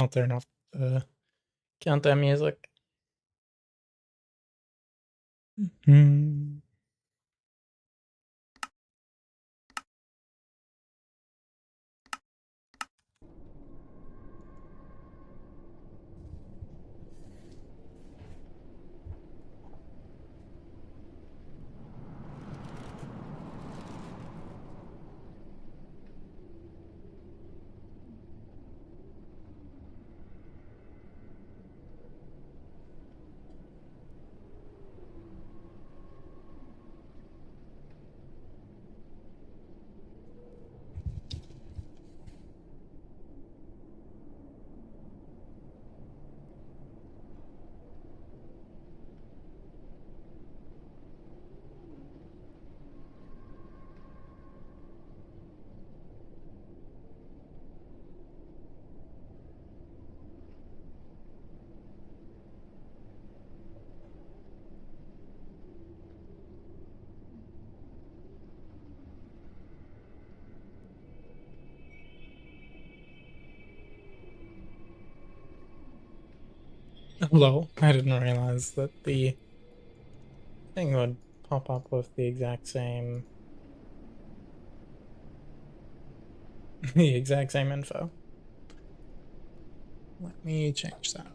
I'll turn off the countdown music. Hello, I didn't realize that the thing would pop up with the exact same info. Let me change that.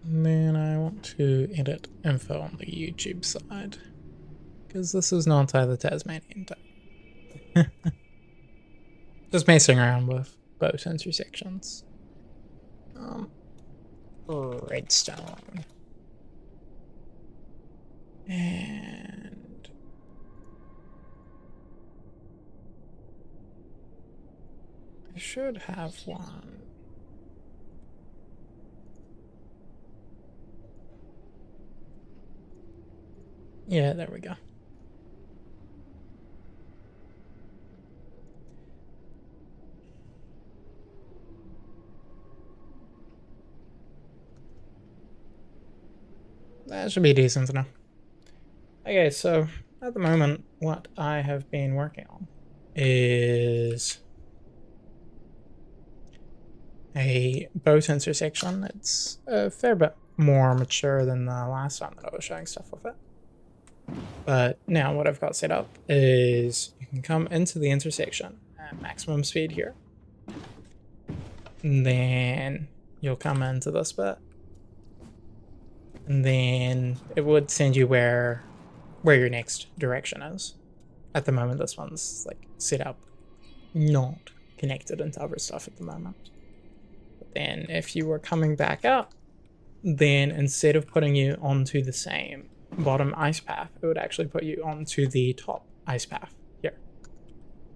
And then I want to edit info on the YouTube side, because this is not the Tasmanian type. Just messing around with both intersections. Redstone. And I should have one. Yeah, there we go. That should be decent enough. Okay, so at the moment, what I have been working on is a boat intersection. It's a fair bit more mature than the last time that I was showing stuff with it. But now what I've got set up is you can come into the intersection at maximum speed here. And then you'll come into this bit. And then it would send you where your next direction is. At the moment, this one's like set up not connected into other stuff at the moment. But then if you were coming back up, then instead of putting you onto the same bottom ice path, it would actually put you onto the top ice path here.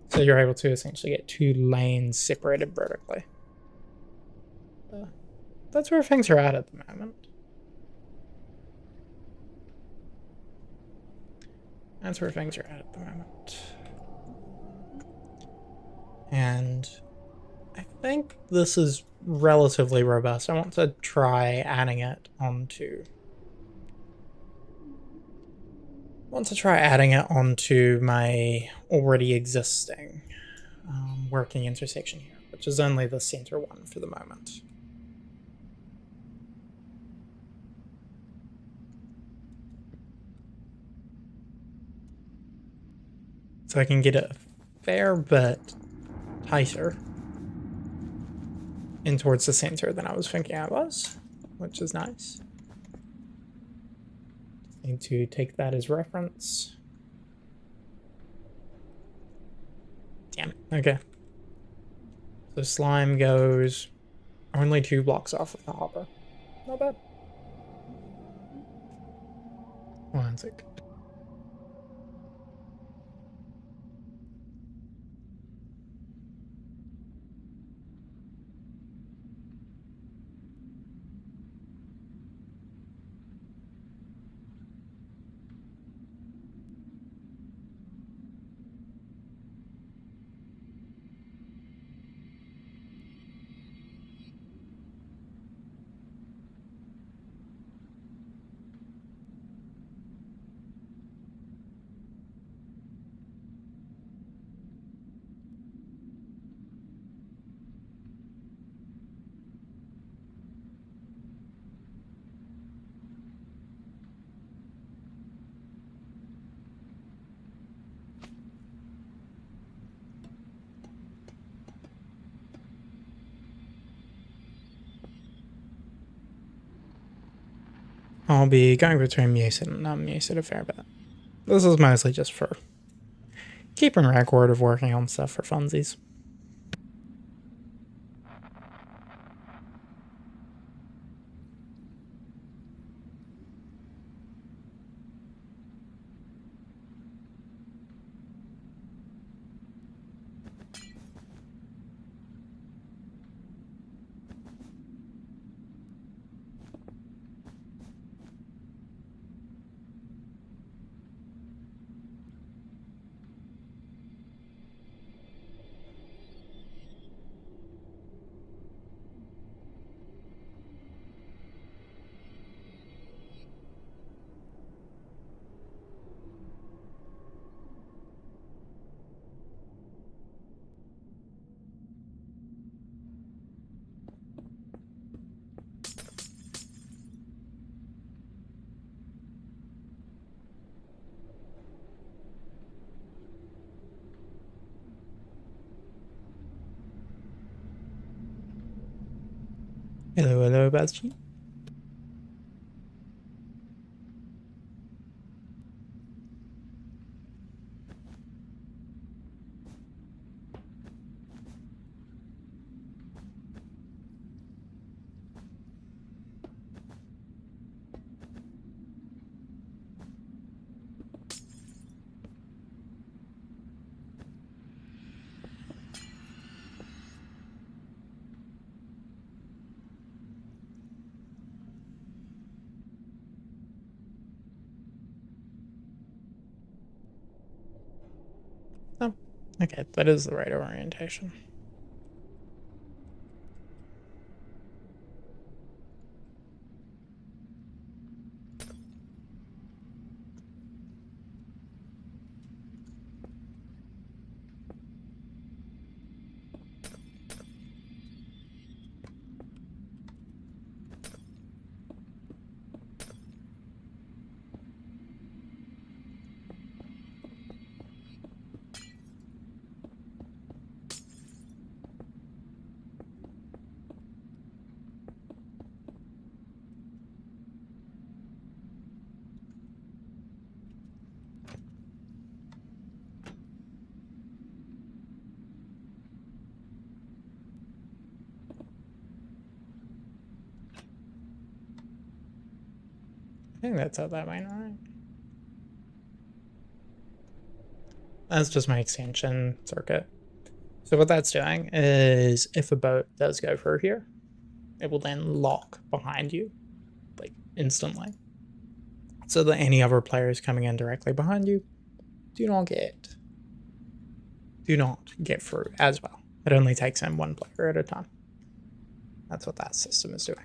So you're able to essentially get 2 lanes separated vertically. That's where things are at the moment. That's where things are at the moment. And I think this is relatively robust. I want to try adding it onto my already existing working intersection here, which is only the center one for the moment. So I can get it a fair bit tighter in towards the center than I was thinking I was. which is nice. Need to take that as reference. Damn. Okay. So slime goes only 2 blocks off of the hopper. Not bad. One sec. I'll be going between mucid and non-mucid a fair bit. This is mostly just for keeping record of working on stuff for funsies. Hello, hello, Bastion. Oh, okay, that is the right orientation. I think that's how that went, alright. That's just my extension circuit. So what that's doing is if a boat does go through here, it will then lock behind you, like instantly. So that any other players coming in directly behind you do not get through as well. It only takes in one player at a time. That's what that system is doing.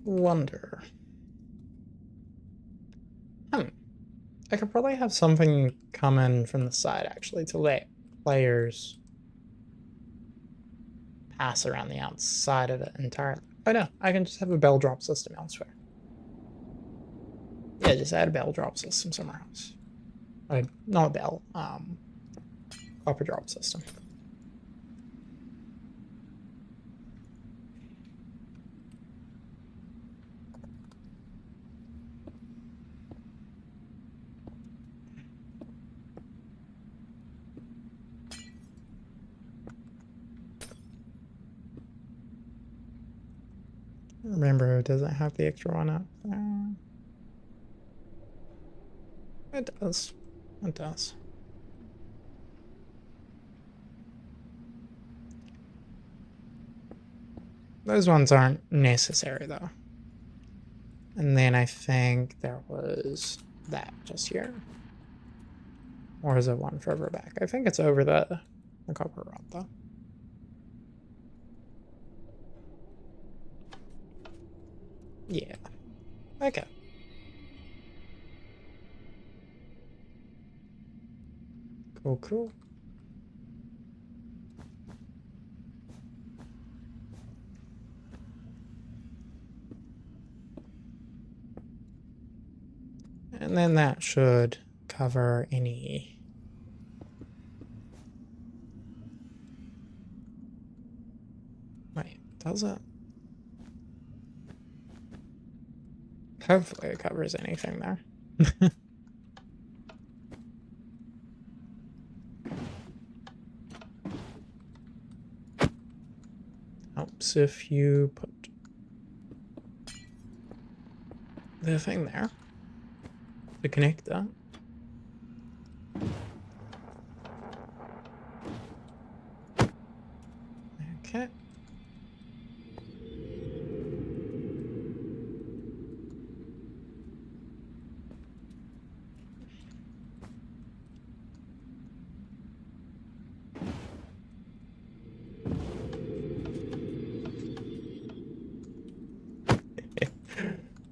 wonder. I could probably have something come in from the side, actually, to let players pass around the outside of it entirely. Oh no, I can just have a bell drop system elsewhere. Yeah, just add a bell drop system somewhere else. Not a bell, copper drop system. Remember, it doesn't have the extra one up there. It does. It does. Those ones aren't necessary, though. And then I think there was that just here. Or is it one further back? I think it's over the copper rod, though. Yeah. Okay. Cool, cool. And then that should cover any... Wait, does it? Hopefully it covers anything there. Helps if you put the thing there to connect that. Okay.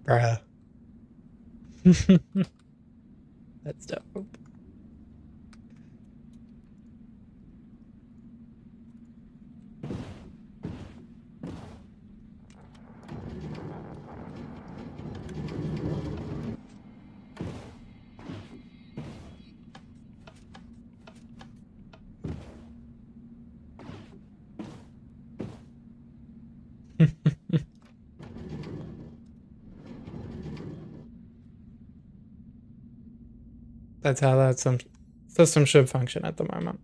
Bruh. That's dope. That's how that system should function at the moment.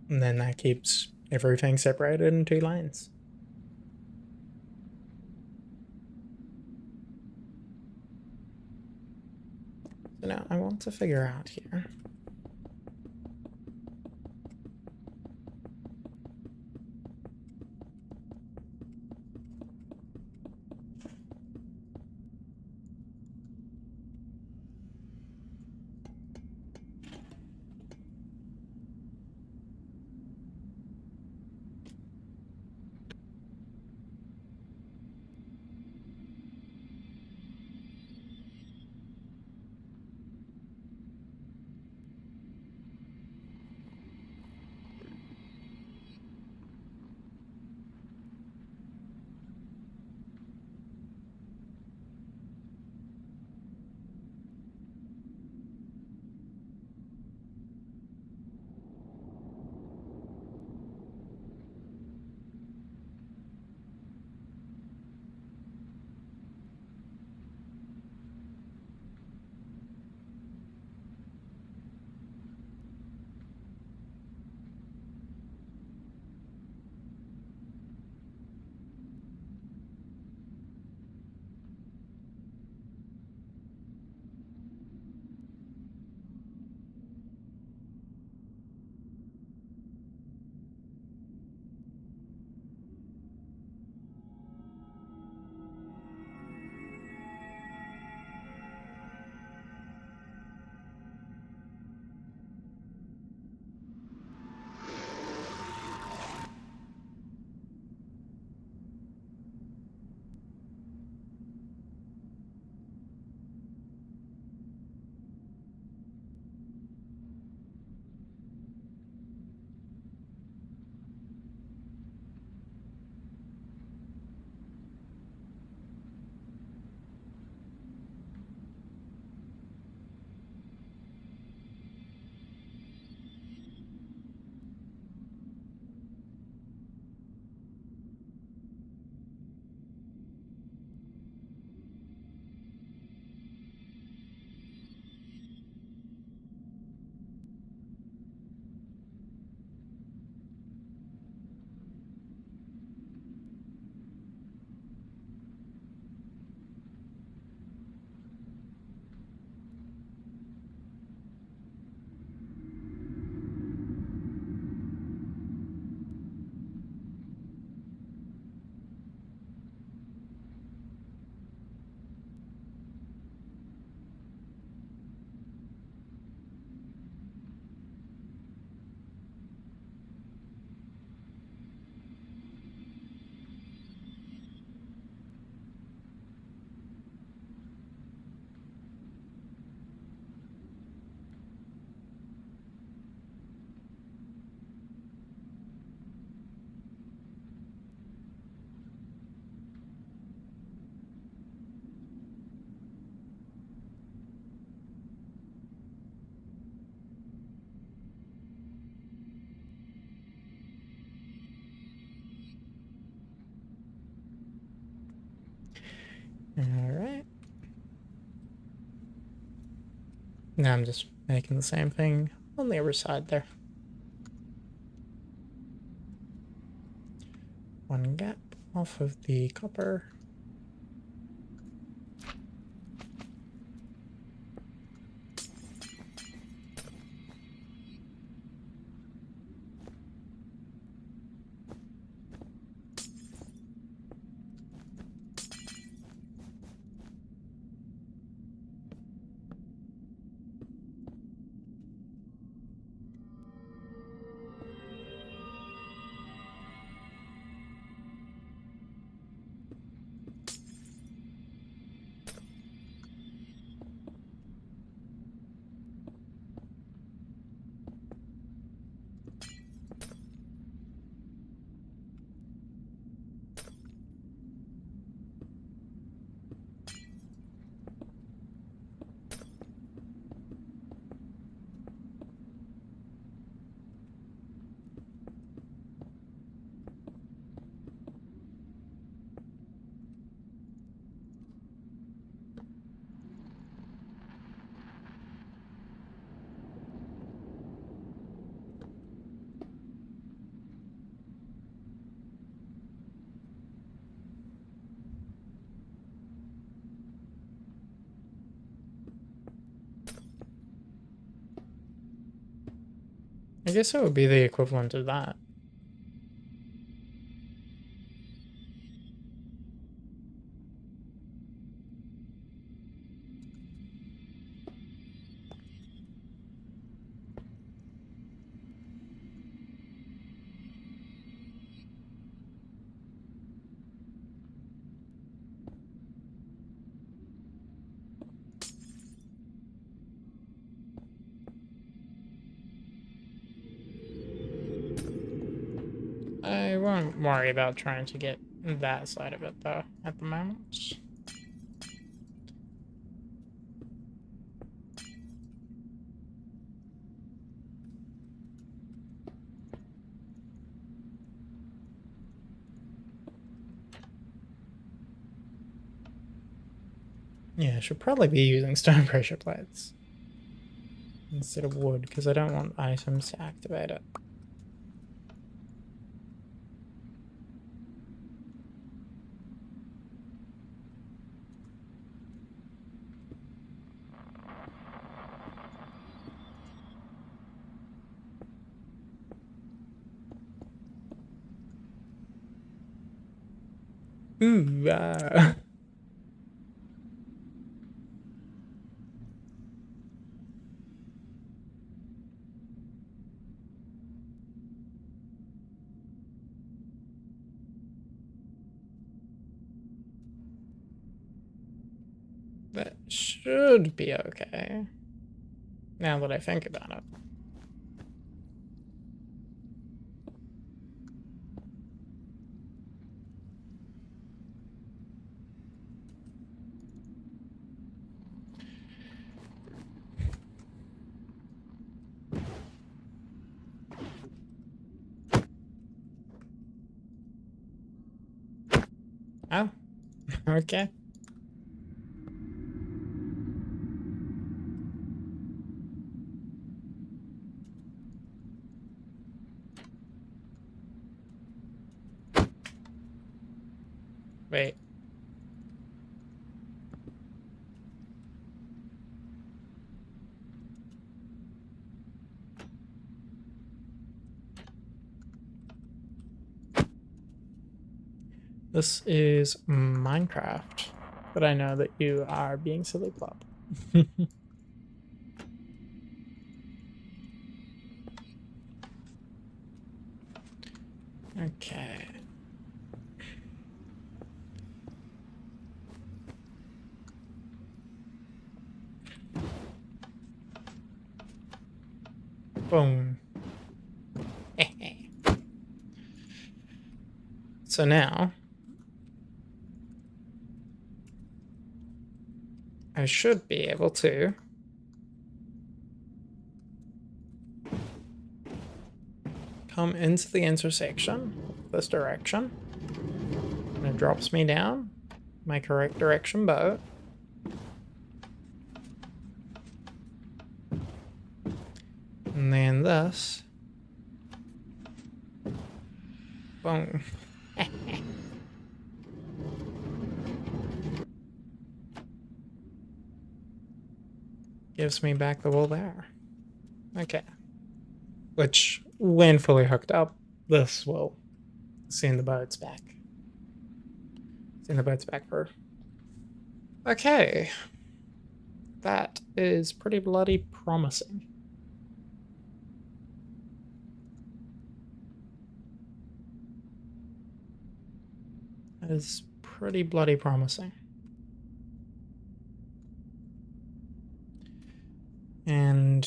And then that keeps everything separated in 2 lanes. So now I want to figure out here. Alright. Now I'm just making the same thing on the other side there. One gap off of the copper. I guess it would be the equivalent of that. I won't worry about trying to get that side of it, though, at the moment. Yeah, I should probably be using stone pressure plates instead of wood, because I don't want items to activate it. Ooh, that should be okay, now that I think about it. Oh, okay. Wait. This is Minecraft, but I know that you are being silly plop. Okay. Boom. So now I should be able to come into the intersection this direction, and it drops me down, my correct direction boat. And then this. Boom. Gives me back the wool there. Okay. Which, when fully hooked up, this will send the boats back. Send the boats back for. Okay. That is pretty bloody promising. That is pretty bloody promising. And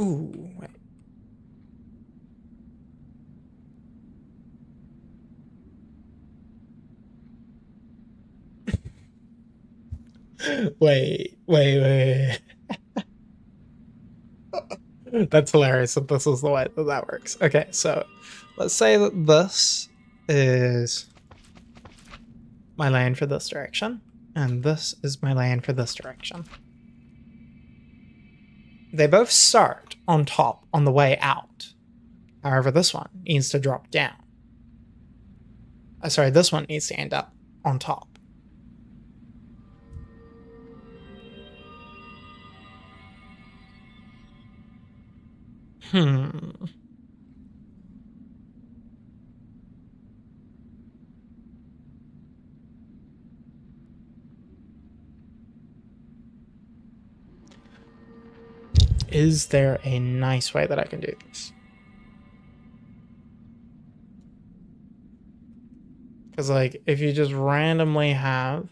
ooh, wait. wait. That's hilarious that this is the way that that works. Okay, so let's say that this is my lane for this direction, and this is my lane for this direction. They both start on top on the way out. However, this one needs to drop down. Sorry, this one needs to end up on top. Is there a nice way that I can do this? Because, like, if you just randomly have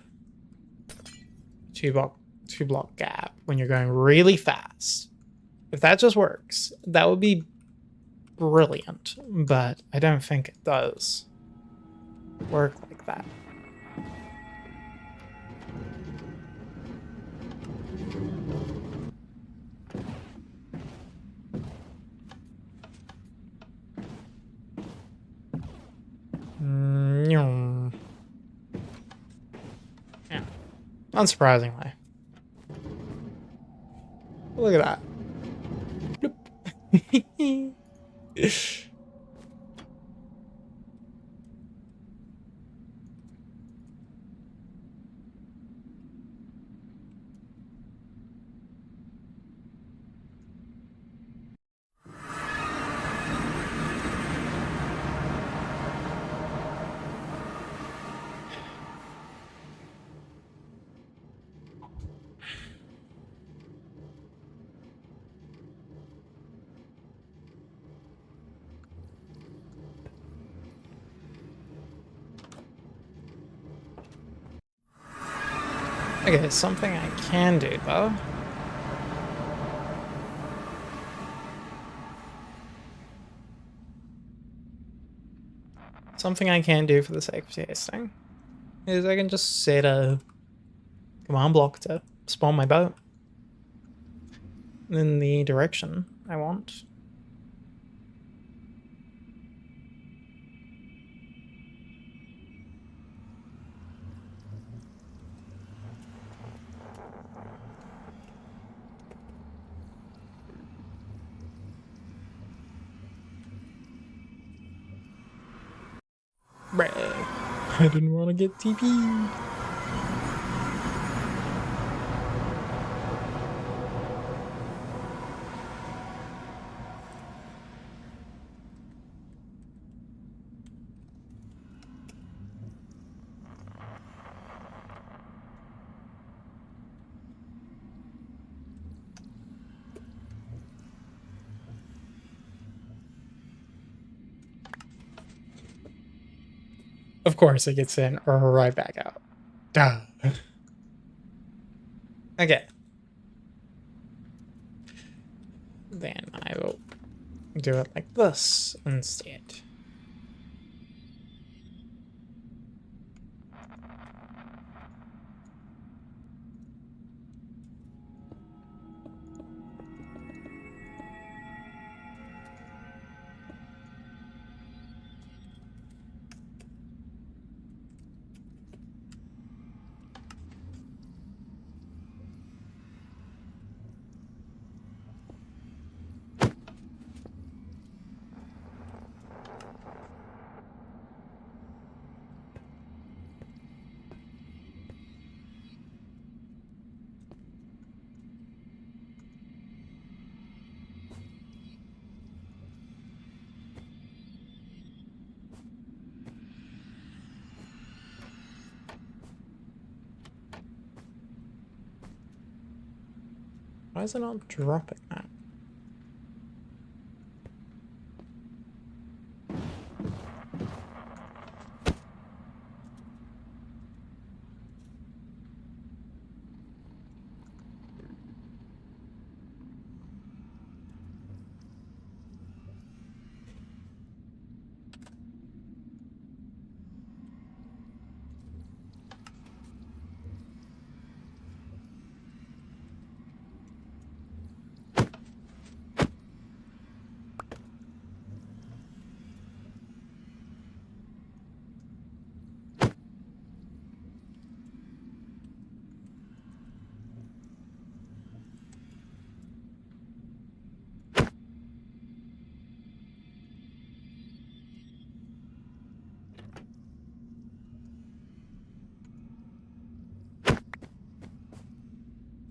two block gap when you're going really fast, if that just works, that would be brilliant. But I don't think it does work like that. Yeah, unsurprisingly. Look at that. Okay, something I can do though. Something I can do for the sake of testing is I can just set a command block to spawn my boat in the direction I want. Bruh. I didn't want to get TP'd. Of course it gets in or right back out. Duh. Okay. Then I will do it like this instead. Why is it not dropping that?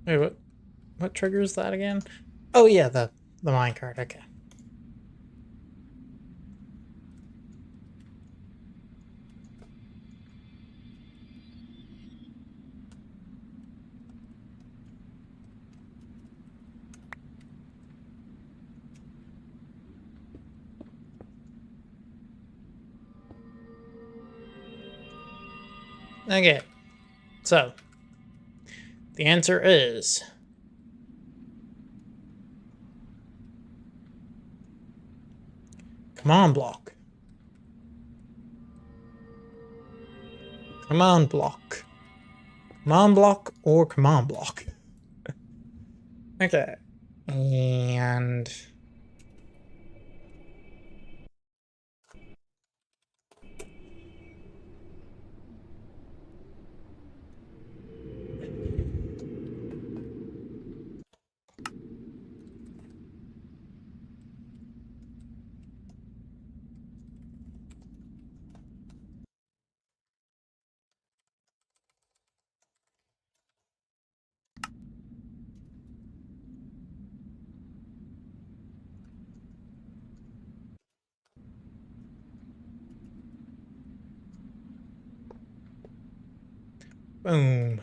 Wait, what triggers that again? Oh yeah, the minecart, okay. Okay, so the answer is command block. Command block. Command block or command block. Okay. And boom.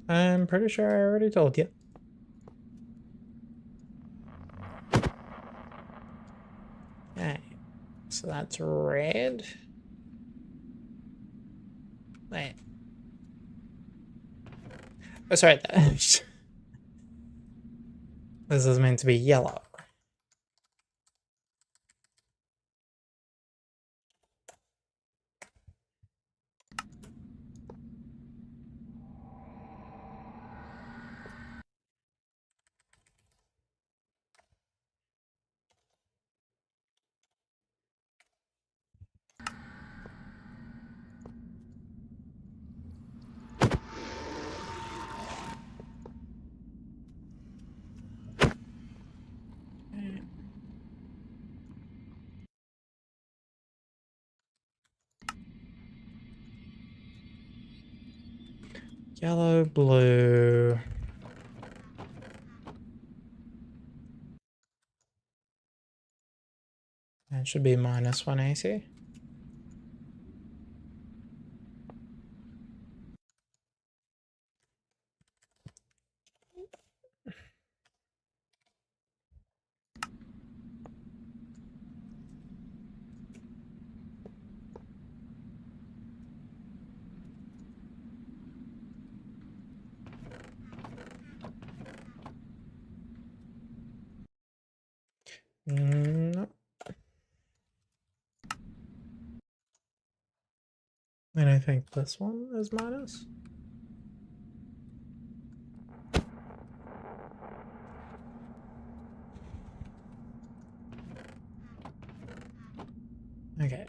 I'm pretty sure I already told you. Okay, so that's red. Wait. Oh, sorry. This is meant to be yellow. Yellow, blue. That should be -1 AC. No. And I think this one is minus. Okay,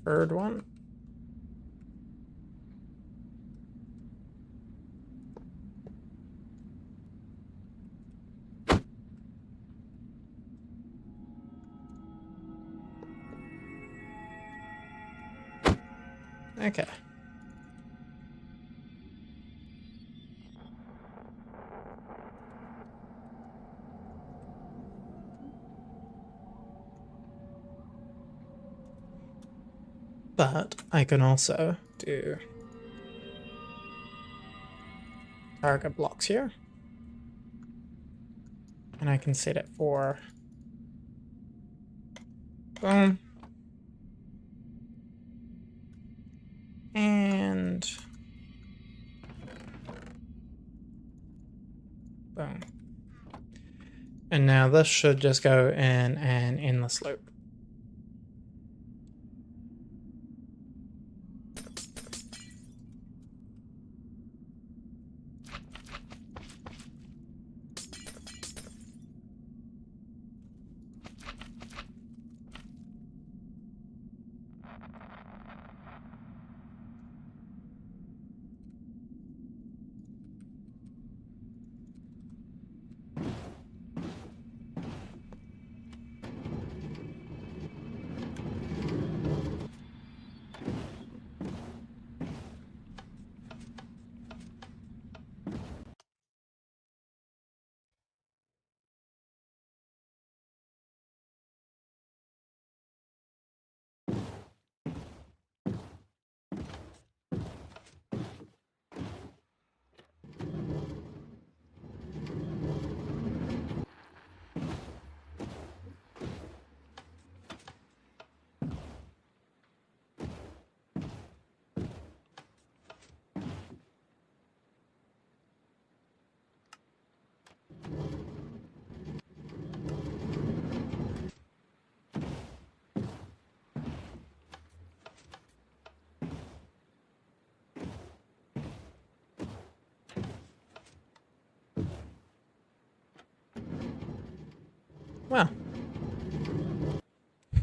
third one. Okay. But I can also do target blocks here. And I can set it for boom. And boom. And now this should just go in an endless loop. Well,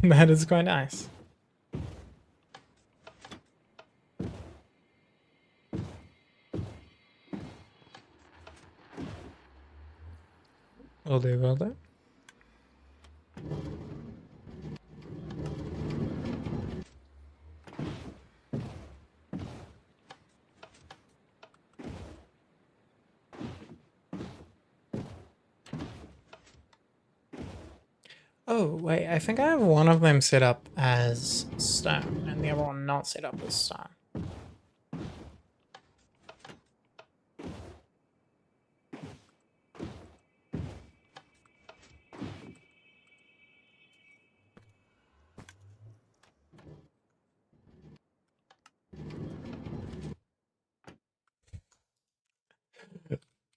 that is quite nice. Will do, will do. Oh, wait, I think I have one of them set up as stone and the other one not set up as stone.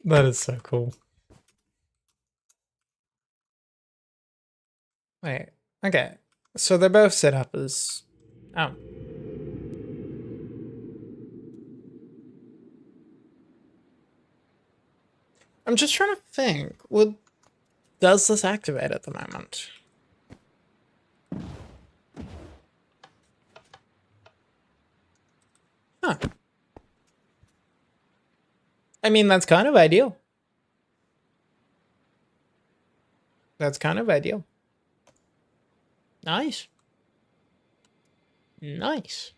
That is so cool. Wait, okay. So they're both set up as... Oh. I'm just trying to think. Well, does this activate at the moment? Huh. I mean, that's kind of ideal. That's kind of ideal. Nice. Nice.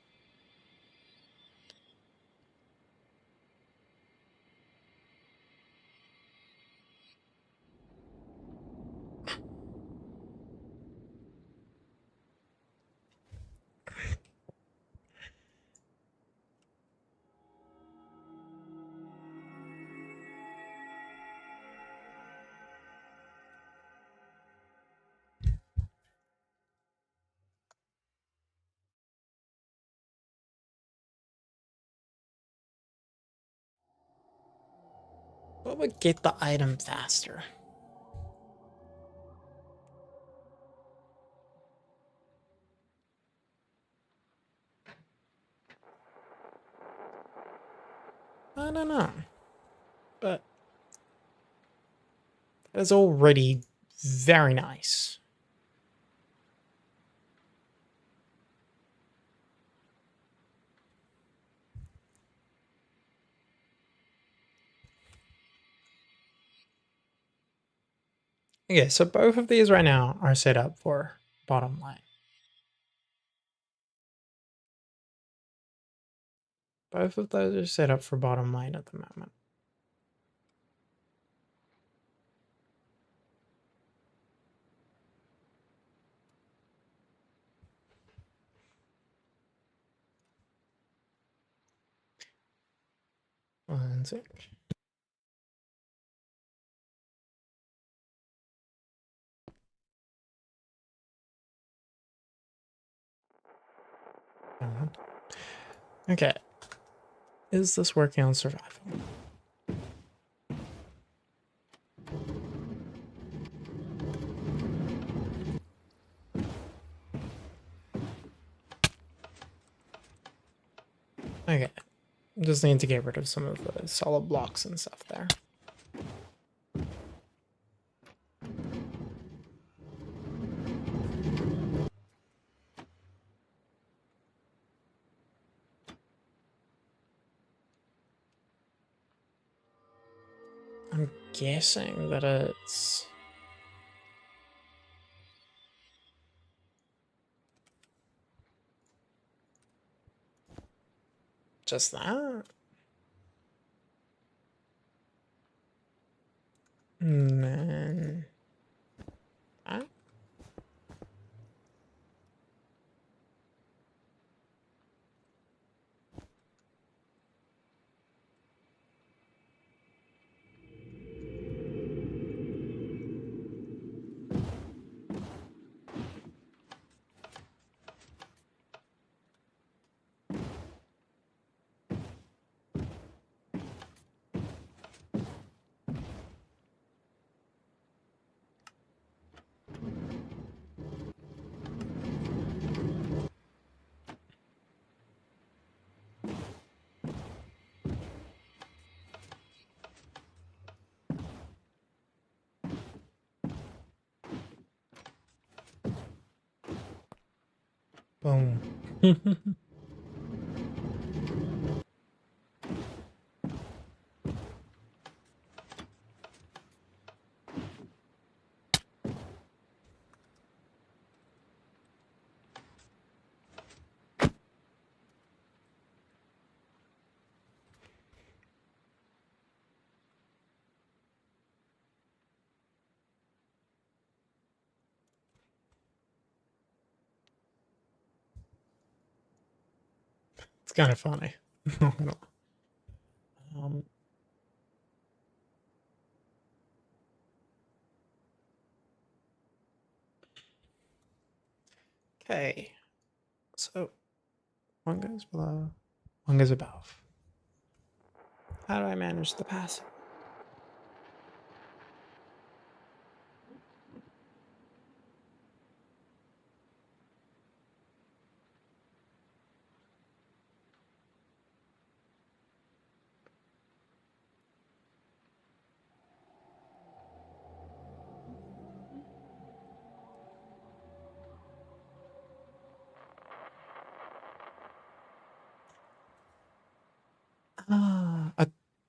What would get the item faster? I don't know. But it's already very nice. Okay, so both of these right now are set up for bottom line. Both of those are set up for bottom line at the moment. One sec. Okay. Is this working on survival? Okay. Just need to get rid of some of the solid blocks and stuff there. I'm guessing that it's just that. And then that. Boom. It's kind of funny. um, okay. So one goes below, one goes above. How do I manage the passive?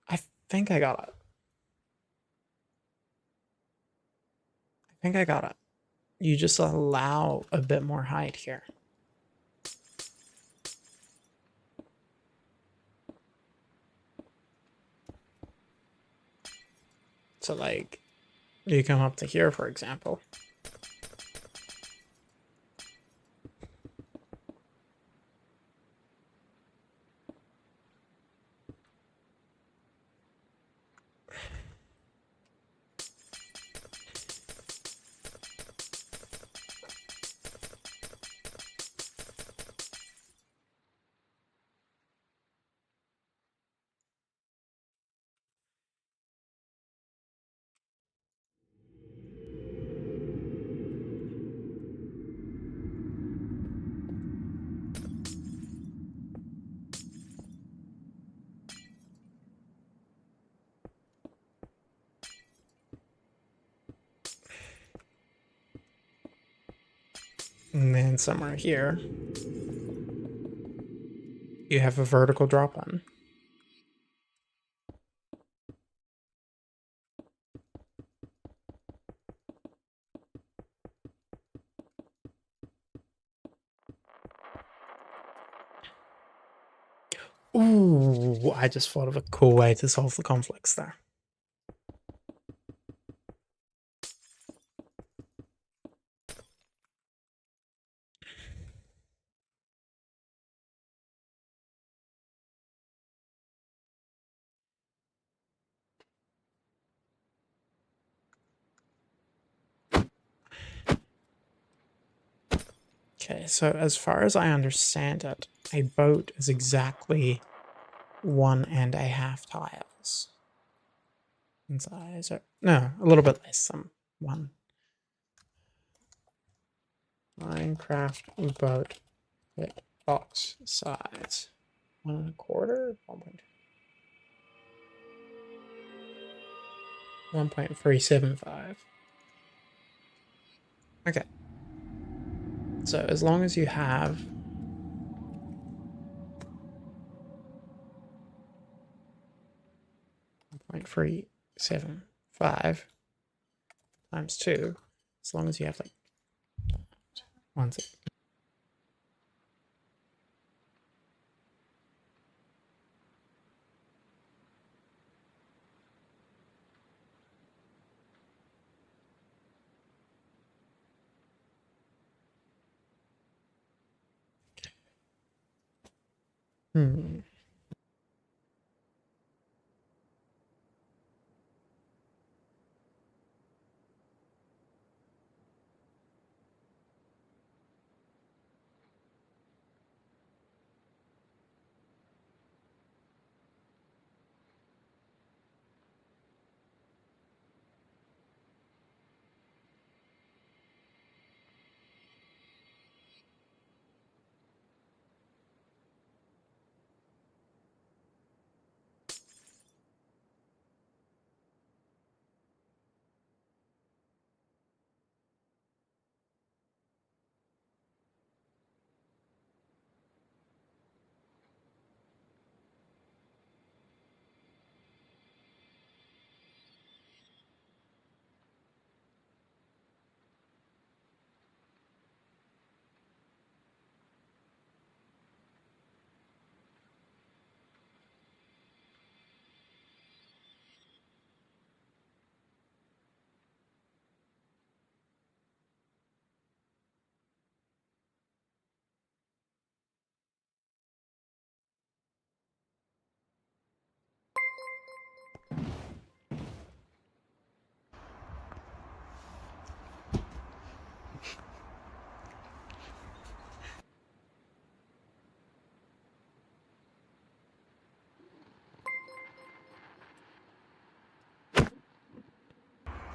I think I got it. I think I got it. You just allow a bit more height here. So like, you come up to here, for example. And then somewhere here, you have a vertical drop in. Ooh, I just thought of a cool way to solve the conflicts there. Okay, so as far as I understand it, a boat is exactly 1.5 tiles in size. Or, no, a little bit less than one. Minecraft boat box size 1.25, 1.375. Okay. So as long as you have 1.375 times 2, as long as you have like one second. Hmm.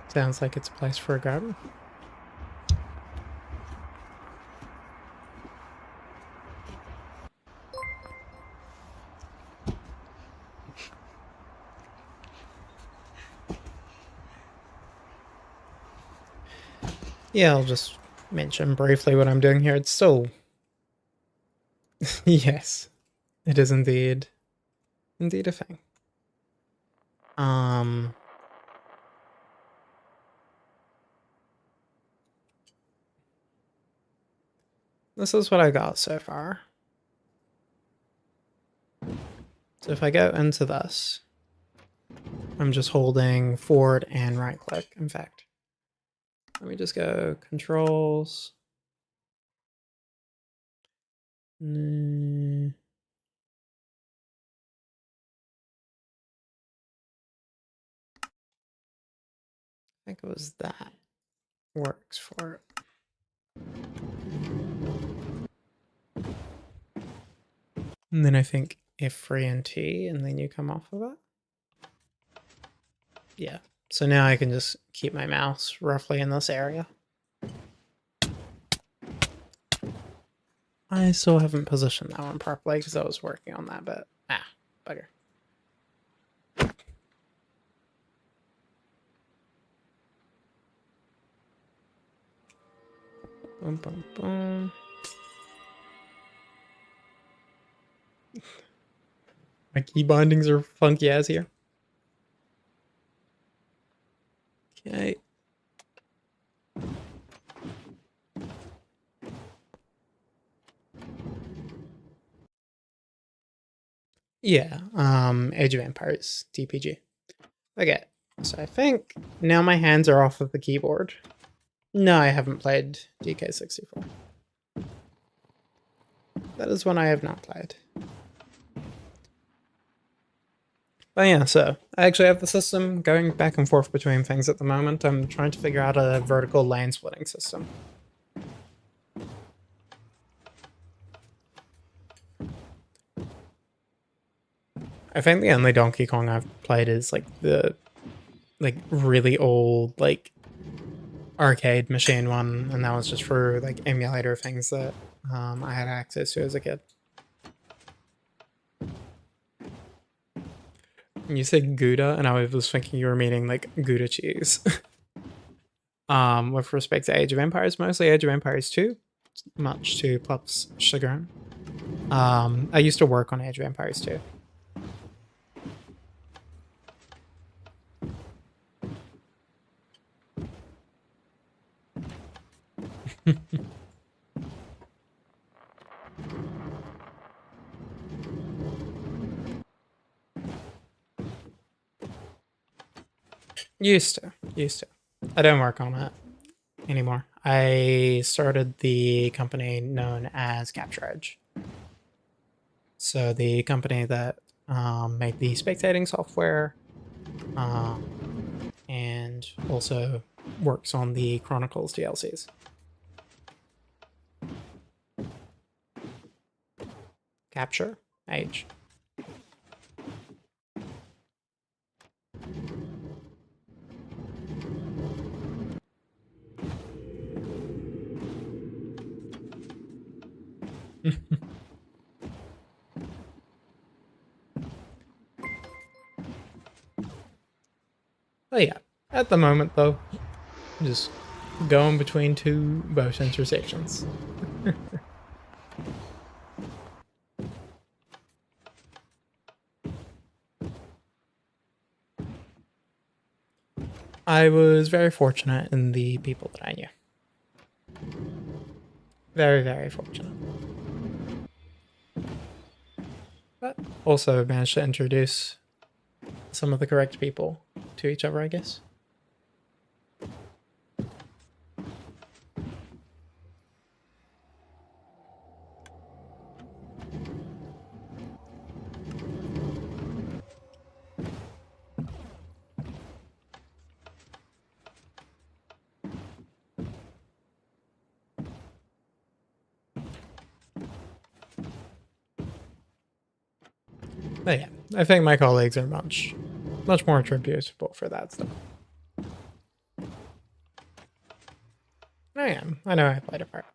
Sounds like it's a place for a garden. Yeah, I'll just mention briefly what I'm doing here. It's still... yes, it is indeed a thing. This is what I got so far. So if I go into this, I'm just holding forward and right click. In fact, let me just go controls. I think it was that works for it. And then I think F3 and T, and then you come off of it. Yeah. So now I can just keep my mouse roughly in this area. I still haven't positioned that one properly because I was working on that bit. Ah, bugger. Boom, boom, boom. My key bindings are funky as here. Okay. Yeah, Age of Empires, TPG. Okay, so I think now my hands are off of the keyboard. No, I haven't played DK64. That is one I have not played. But yeah, so I actually have the system going back and forth between things at the moment. I'm trying to figure out a vertical lane splitting system. I think the only Donkey Kong I've played is like the really old like arcade machine one, and that was just for like emulator things that I had access to as a kid. You said Gouda, and I was thinking you were meaning like Gouda cheese. With respect to Age of Empires, mostly Age of Empires 2, much to Plup's chagrin. I used to work on Age of Empires 2. Used to. I don't work on it anymore. I started the company known as Capture Edge. So the company that made the spectating software and also works on the Chronicles DLCs. Capture Edge. But yeah, at the moment though, just going between two boat intersections. I was very fortunate in the people that I knew. Very, very fortunate. But also managed to introduce some of the correct people to each other, I guess. But yeah, I think my colleagues are much more attributable for that stuff. I am. I know I played a part.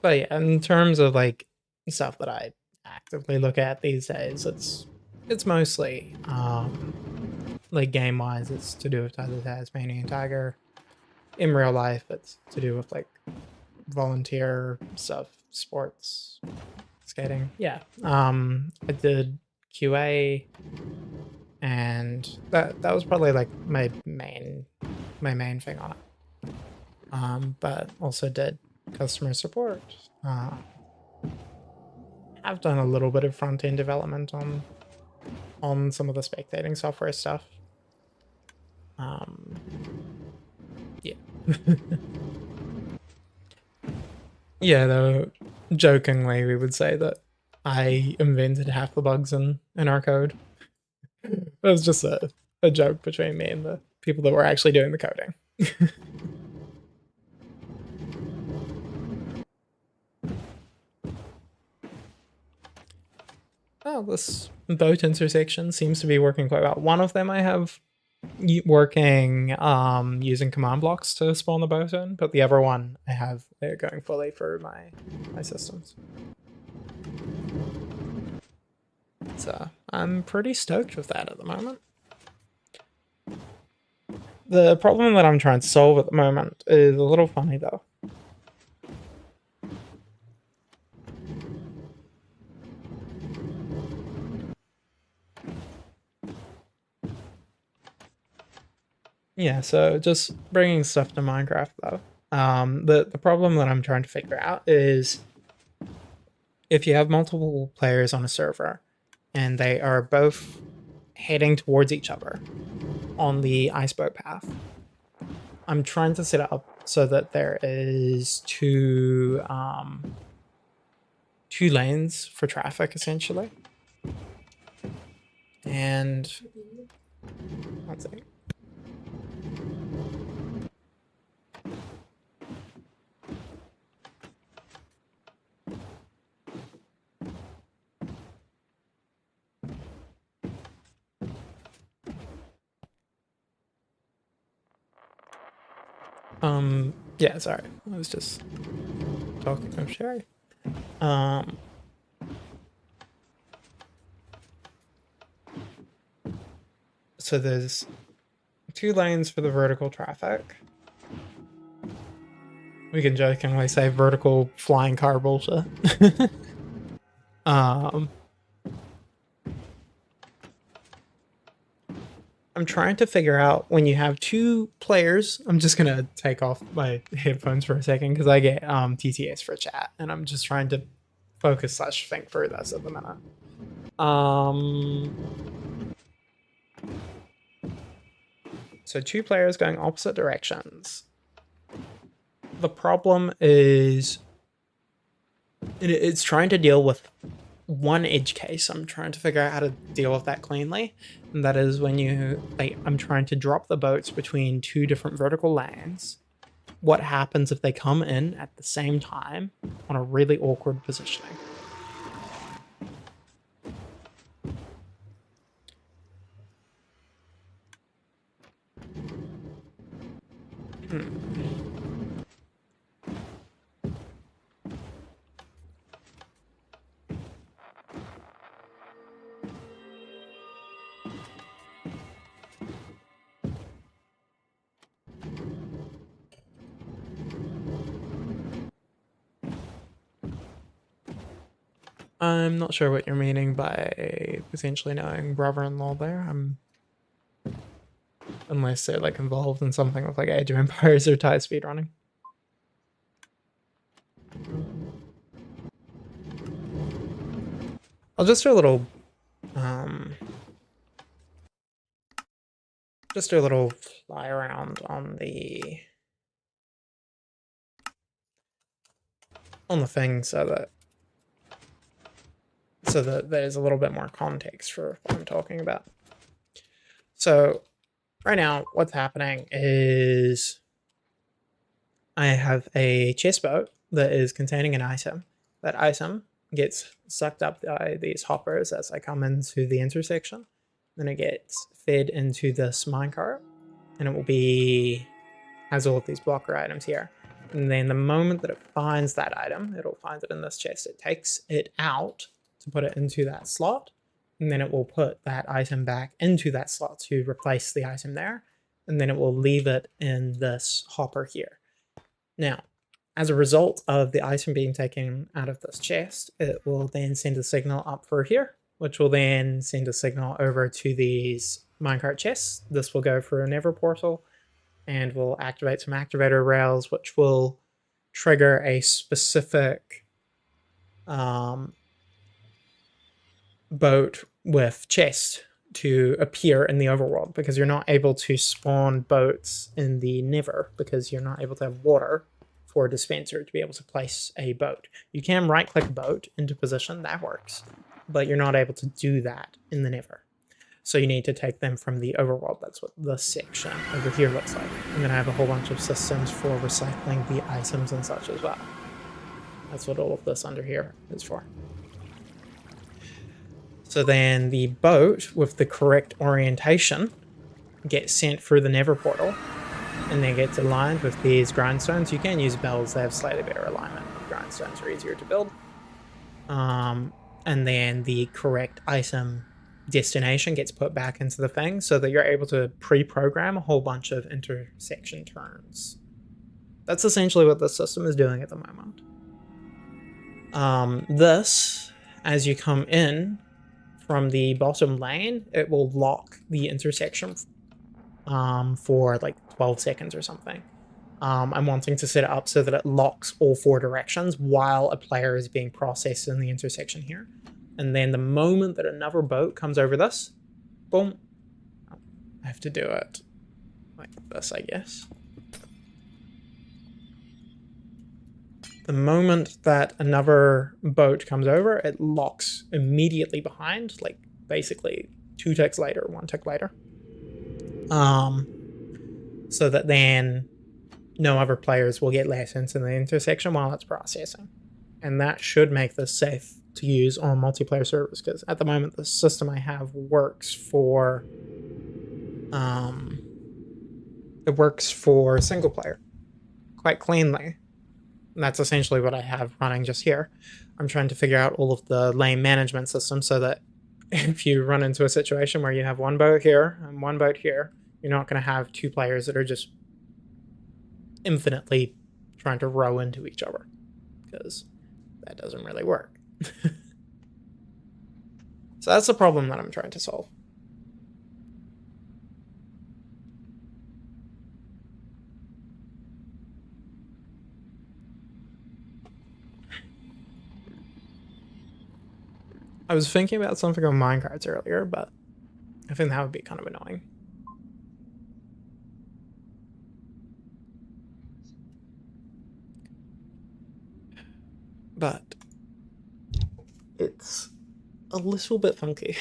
But yeah, in terms of like stuff that I actively look at these days, it's mostly like game wise, it's to do with the Tasmanian tiger. In real life, it's to do with like volunteer stuff, sports, skating. Yeah. I did QA, and that was probably like my main thing on it. But also did customer support. I've done a little bit of front end development on some of the spectating software stuff. Yeah. Yeah, though jokingly we would say that I invented half the bugs in our code. It was just a joke between me and the people that were actually doing the coding. Oh, this boat intersection seems to be working quite well. One of them I have working using command blocks to spawn the boat in, but the other one I have they're going fully for my systems. So I'm pretty stoked with that at the moment. The problem that I'm trying to solve at the moment is a little funny though. Yeah, so just bringing stuff to Minecraft though. The problem that I'm trying to figure out is if you have multiple players on a server and they are both heading towards each other on the iceboat path, I'm trying to set it up so that there is two lanes for traffic essentially. And one second. Yeah, sorry. I was just talking to Sherry. So there's 2 lanes for the vertical traffic. We can jokingly say vertical flying car bullshit. I'm trying to figure out when you have 2 players. I'm just gonna take off my headphones for a second because I get TTS for chat, and I'm just trying to focus / think through this at the minute. So 2 players going opposite directions. The problem is it's trying to deal with one edge case. I'm trying to figure out how to deal with that cleanly. And that is when I'm trying to drop the boats between 2 different vertical lanes. What happens if they come in at the same time on a really awkward positioning? I'm not sure what you're meaning by potentially knowing brother-in-law there. Unless they're like involved in something with like Age of Empires or tie speed running. I'll just do a little fly around on the thing so that there's a little bit more context for what I'm talking about. So right now what's happening is I have a chest boat that is containing an item. That item gets sucked up by these hoppers as I come into the intersection. Then it gets fed into this minecart, and it will has all of these blocker items here. And then the moment that it finds that item, it'll find it in this chest. It takes it out to put it into that slot, and then it will put that item back into that slot to replace the item there, and then it will leave it in this hopper here. Now, as a result of the item being taken out of this chest, it will then send a signal up for here, which will then send a signal over to these minecart chests. This will go through a nether portal and will activate some activator rails, which will trigger a specific boat with chest to appear in the overworld, because you're not able to spawn boats in the nether because you're not able to have water for a dispenser to be able to place a boat. You can right click a boat into position, that works, but you're not able to do that in the nether. So you need to take them from the overworld. That's what this section over here looks like. And then I have a whole bunch of systems for recycling the items and such as well. That's what all of this under here is for. So then the boat with the correct orientation gets sent through the nether portal and then gets aligned with these grindstones. You can use bells, they have slightly better alignment. Grindstones are easier to build. And then the correct item destination gets put back into the thing so that you're able to pre-program a whole bunch of intersection turns. That's essentially what the system is doing at the moment. This, as you come in from the bottom lane, it will lock the intersection for like 12 seconds or something. I'm wanting to set it up so that it locks all 4 directions while a player is being processed in the intersection here. And then the moment that another boat comes over this, boom, I have to do it like this, I guess. The moment that another boat comes over, it locks immediately behind, like basically 2 ticks later, 1 tick later. So that then no other players will get let into the intersection while it's processing. And that should make this safe to use on multiplayer servers, because at the moment the system I have works for single player. quite cleanly. And that's essentially what I have running just here. I'm trying to figure out all of the lane management systems so that if you run into a situation where you have one boat here and one boat here, you're not going to have two players that are just infinitely trying to row into each other, because that doesn't really work. So that's the problem that I'm trying to solve. I was thinking about something on minecarts earlier, but I think that would be kind of annoying. But it's a little bit funky.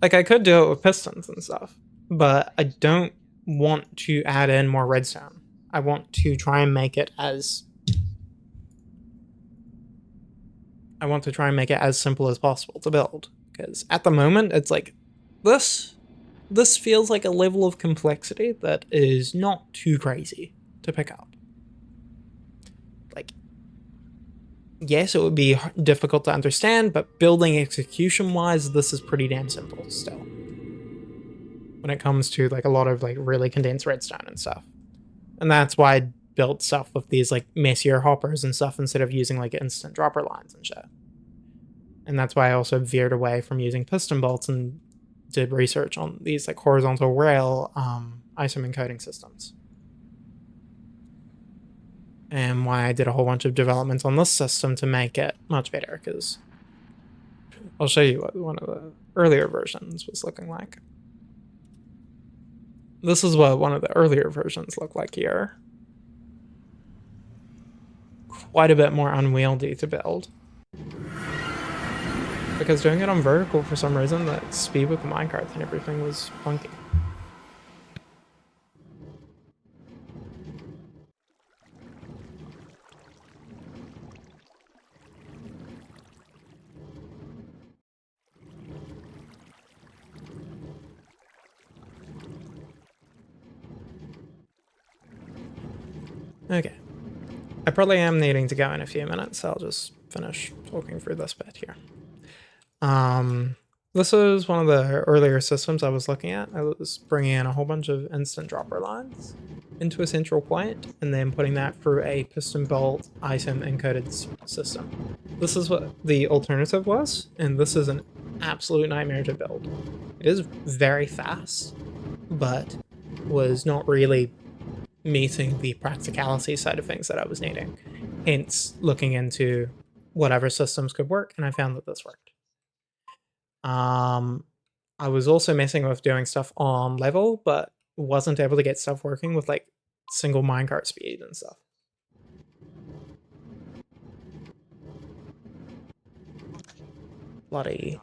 Like, I could do it with pistons and stuff, but I don't want to add in more redstone. I want to try and make it as simple as possible to build, because at the moment it's like this feels like a level of complexity that is not too crazy to pick up. Like, yes, it would be difficult to understand, but building execution wise, this is pretty damn simple still, when it comes to like a lot of like really condensed redstone and stuff. And that's why I built stuff with these like messier hoppers and stuff instead of using like instant dropper lines and shit. And that's why I also veered away from using piston bolts and did research on these like horizontal rail item encoding systems. And why I did a whole bunch of development on this system to make it much better, because I'll show you what one of the earlier versions was looking like. This is what one of the earlier versions looked like here. Quite a bit more unwieldy to build, because doing it on vertical for some reason, that speed with the minecarts and everything was funky. Okay. I probably am needing to go in a few minutes, so I'll just finish talking through this bit here. This is one of the earlier systems I was looking at. I was bringing in a whole bunch of instant dropper lines into a central point and then putting that through a piston bolt item encoded system. This is what the alternative was, and this is an absolute nightmare to build. It is very fast, but was not really meeting the practicality side of things that I was needing. Hence, looking into whatever systems could work, and I found that this worked. I was also messing with doing stuff on level, but wasn't able to get stuff working with like single minecart speed and stuff. Bloody.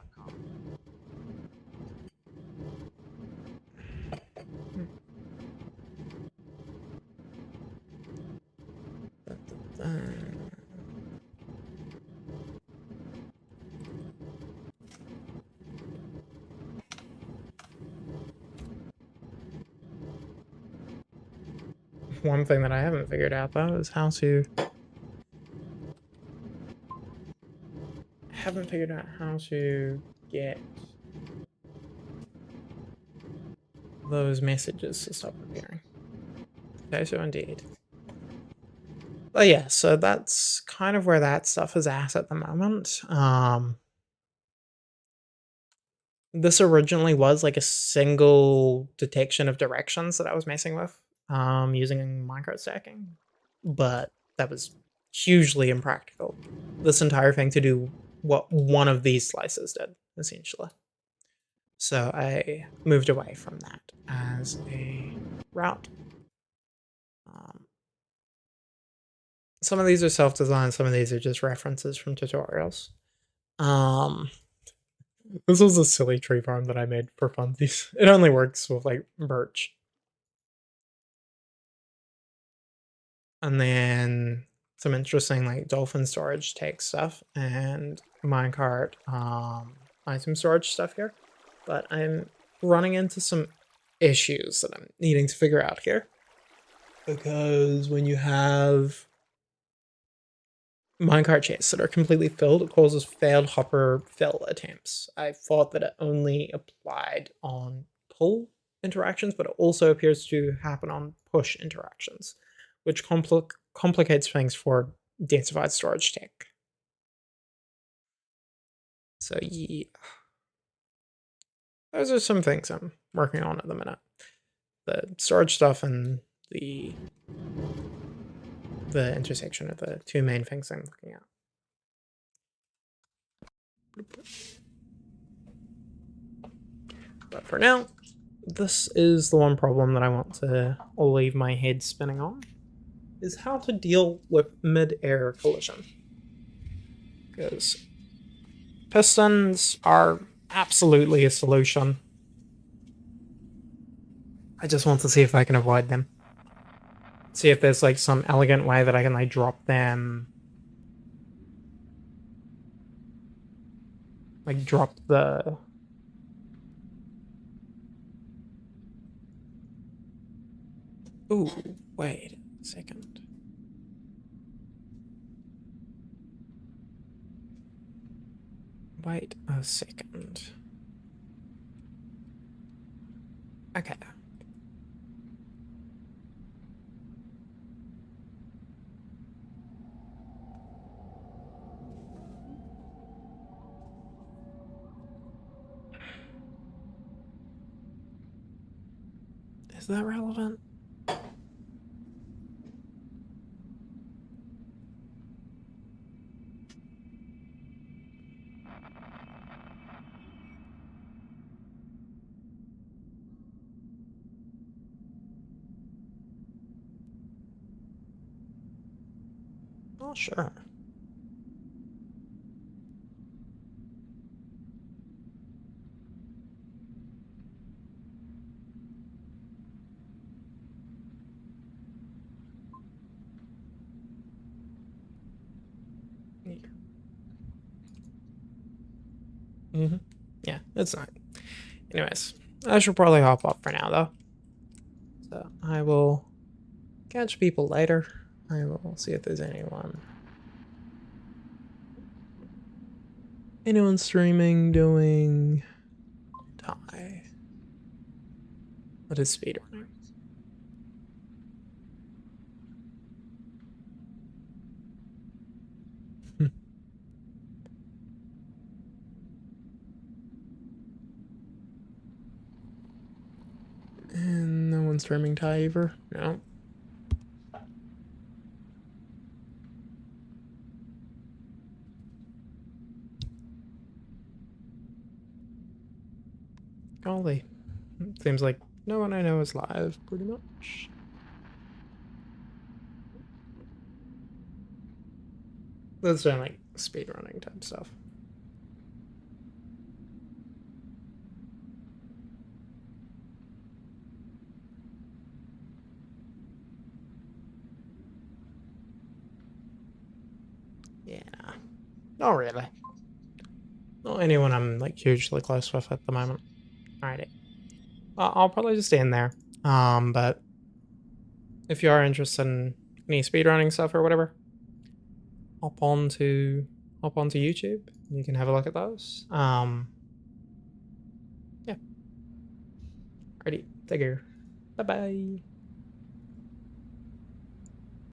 One thing that I haven't figured out though is how to get those messages to stop appearing. Okay, so indeed. But yeah, so that's kind of where that stuff is at the moment. This originally was like a single detection of directions that I was messing with using minecart stacking, but that was hugely impractical. This entire thing to do what one of these slices did, essentially. So I moved away from that as a route. Some of these are self-designed, some of these are just references from tutorials. This was a silly tree farm that I made for funsies. It only works with like birch. And then some interesting like dolphin storage tank stuff and minecart item storage stuff here. But I'm running into some issues that I'm needing to figure out here. Because when you have minecart chests that are completely filled, it causes failed hopper fill attempts. I thought that it only applied on pull interactions, but it also appears to happen on push interactions, which complicates things for densified storage tech. So yeah, those are some things I'm working on at the minute. The storage stuff and the intersection of the two main things I'm looking at. But for now, this is the one problem that I want to leave my head spinning on, is how to deal with mid-air collision. Because pistons are absolutely a solution. I just want to see if I can avoid them. See if there's like some elegant way that I can like drop them. Like drop the... Ooh, wait a second. Wait a second. Okay. Is that relevant? Oh, sure. Yeah, it's not. Anyways, I should probably hop off for now, though. So I will catch people later. I will see if there's anyone streaming doing tie. What is speedrunning? And no one's streaming tie either. No. Golly. Seems like no one I know is live, pretty much. That's doing like speedrunning type stuff. Yeah. Not really. Not anyone I'm like hugely close with at the moment. Alrighty. I'll probably just end there. But if you are interested in any speedrunning stuff or whatever, hop onto YouTube. You can have a look at those. Yeah. Alrighty. Take care. Bye bye.